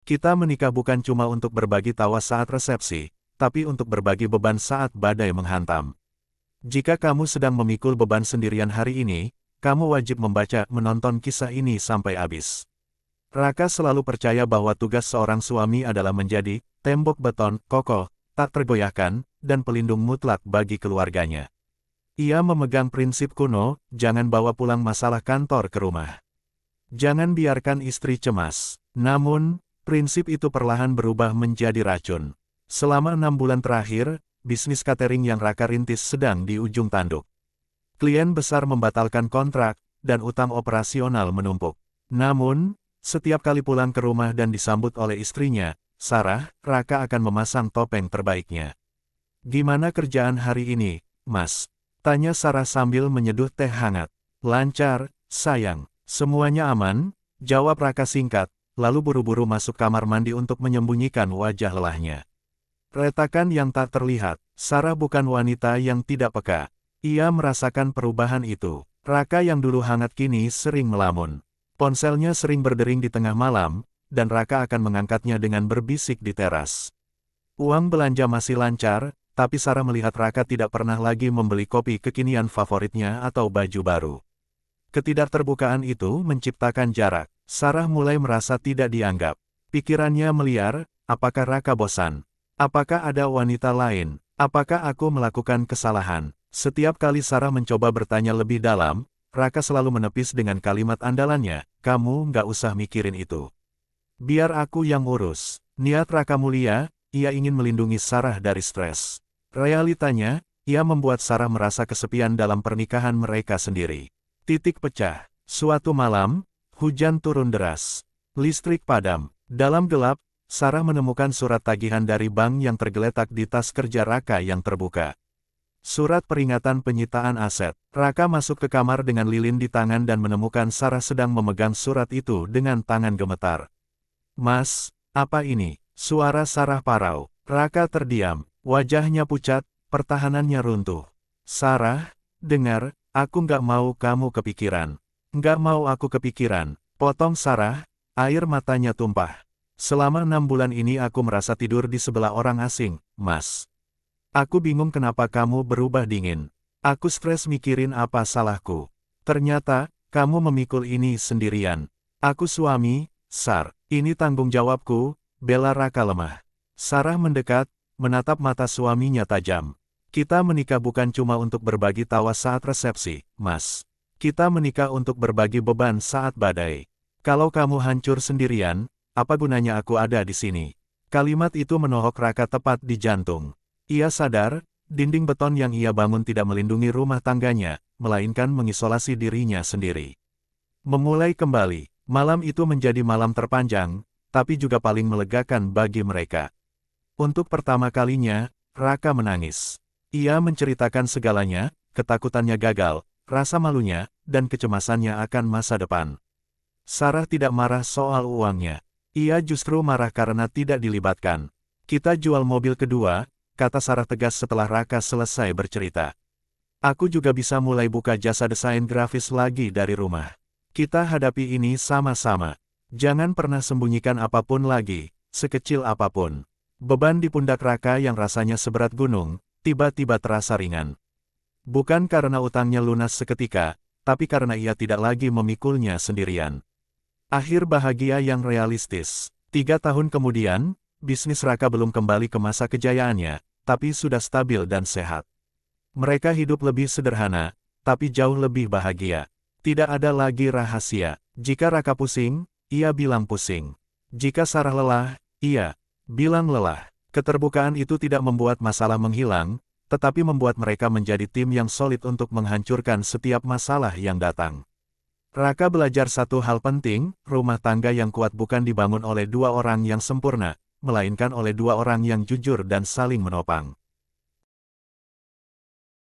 Kita menikah bukan cuma untuk berbagi tawa saat resepsi, tapi untuk berbagi beban saat badai menghantam. Jika kamu sedang memikul beban sendirian hari ini, kamu wajib menonton kisah ini sampai habis. Raka selalu percaya bahwa tugas seorang suami adalah menjadi tembok beton, kokoh, tak tergoyahkan, dan pelindung mutlak bagi keluarganya. Ia memegang prinsip kuno, jangan bawa pulang masalah kantor ke rumah. Jangan biarkan istri cemas. Namun, prinsip itu perlahan berubah menjadi racun. Selama 6 bulan terakhir, bisnis catering yang Raka rintis sedang di ujung tanduk. Klien besar membatalkan kontrak, dan utang operasional menumpuk. Namun, setiap kali pulang ke rumah dan disambut oleh istrinya, Sarah, Raka akan memasang topeng terbaiknya. "Gimana kerjaan hari ini, Mas?" tanya Sarah sambil menyeduh teh hangat. "Lancar, sayang. Semuanya aman," jawab Raka singkat, lalu buru-buru masuk kamar mandi untuk menyembunyikan wajah lelahnya. Retakan yang tak terlihat, Sarah bukan wanita yang tidak peka. Ia merasakan perubahan itu. Raka yang dulu hangat kini sering melamun. Ponselnya sering berdering di tengah malam, dan Raka akan mengangkatnya dengan berbisik di teras. Uang belanja masih lancar, tapi Sarah melihat Raka tidak pernah lagi membeli kopi kekinian favoritnya atau baju baru. Ketidakterbukaan itu menciptakan jarak. Sarah mulai merasa tidak dianggap. Pikirannya meliar, apakah Raka bosan? Apakah ada wanita lain? Apakah aku melakukan kesalahan? Setiap kali Sarah mencoba bertanya lebih dalam, Raka selalu menepis dengan kalimat andalannya, "Kamu nggak usah mikirin itu. Biar aku yang urus." Niat Raka mulia, ia ingin melindungi Sarah dari stres. Realitanya, ia membuat Sarah merasa kesepian dalam pernikahan mereka sendiri. Titik pecah. Suatu malam, hujan turun deras. Listrik padam. Dalam gelap, Sarah menemukan surat tagihan dari bank yang tergeletak di tas kerja Raka yang terbuka. Surat peringatan penyitaan aset. Raka masuk ke kamar dengan lilin di tangan dan menemukan Sarah sedang memegang surat itu dengan tangan gemetar. "Mas, apa ini?" Suara Sarah parau. Raka terdiam. Wajahnya pucat, pertahanannya runtuh. "Sarah, dengar, aku nggak mau kamu kepikiran." "Nggak mau aku kepikiran," potong Sarah, air matanya tumpah. "Selama 6 bulan ini aku merasa tidur di sebelah orang asing, Mas. Aku bingung kenapa kamu berubah dingin. Aku stres mikirin apa salahku. Ternyata, kamu memikul ini sendirian. Aku suami, Sar. Ini tanggung jawabku," bela Raka lemah. Sarah mendekat, menatap mata suaminya tajam. "Kita menikah bukan cuma untuk berbagi tawa saat resepsi, Mas. Kita menikah untuk berbagi beban saat badai. Kalau kamu hancur sendirian, apa gunanya aku ada di sini?" Kalimat itu menohok Raka tepat di jantung. Ia sadar, dinding beton yang ia bangun tidak melindungi rumah tangganya, melainkan mengisolasi dirinya sendiri. Memulai kembali, malam itu menjadi malam terpanjang, tapi juga paling melegakan bagi mereka. Untuk pertama kalinya, Raka menangis. Ia menceritakan segalanya, ketakutannya gagal, rasa malunya, dan kecemasannya akan masa depan. Sarah tidak marah soal uangnya. Ia justru marah karena tidak dilibatkan. "Kita jual mobil kedua," kata Sarah tegas setelah Raka selesai bercerita. "Aku juga bisa mulai buka jasa desain grafis lagi dari rumah. Kita hadapi ini sama-sama. Jangan pernah sembunyikan apapun lagi, sekecil apapun." Beban di pundak Raka yang rasanya seberat gunung, tiba-tiba terasa ringan. Bukan karena utangnya lunas seketika, tapi karena ia tidak lagi memikulnya sendirian. Akhir bahagia yang realistis. 3 tahun kemudian, bisnis Raka belum kembali ke masa kejayaannya, tapi sudah stabil dan sehat. Mereka hidup lebih sederhana, tapi jauh lebih bahagia. Tidak ada lagi rahasia. Jika Raka pusing, ia bilang pusing. Jika Sarah lelah, ia bilang lelah. Keterbukaan itu tidak membuat masalah menghilang, tetapi membuat mereka menjadi tim yang solid untuk menghancurkan setiap masalah yang datang. Raka belajar satu hal penting, rumah tangga yang kuat bukan dibangun oleh 2 orang yang sempurna, melainkan oleh 2 orang yang jujur dan saling menopang.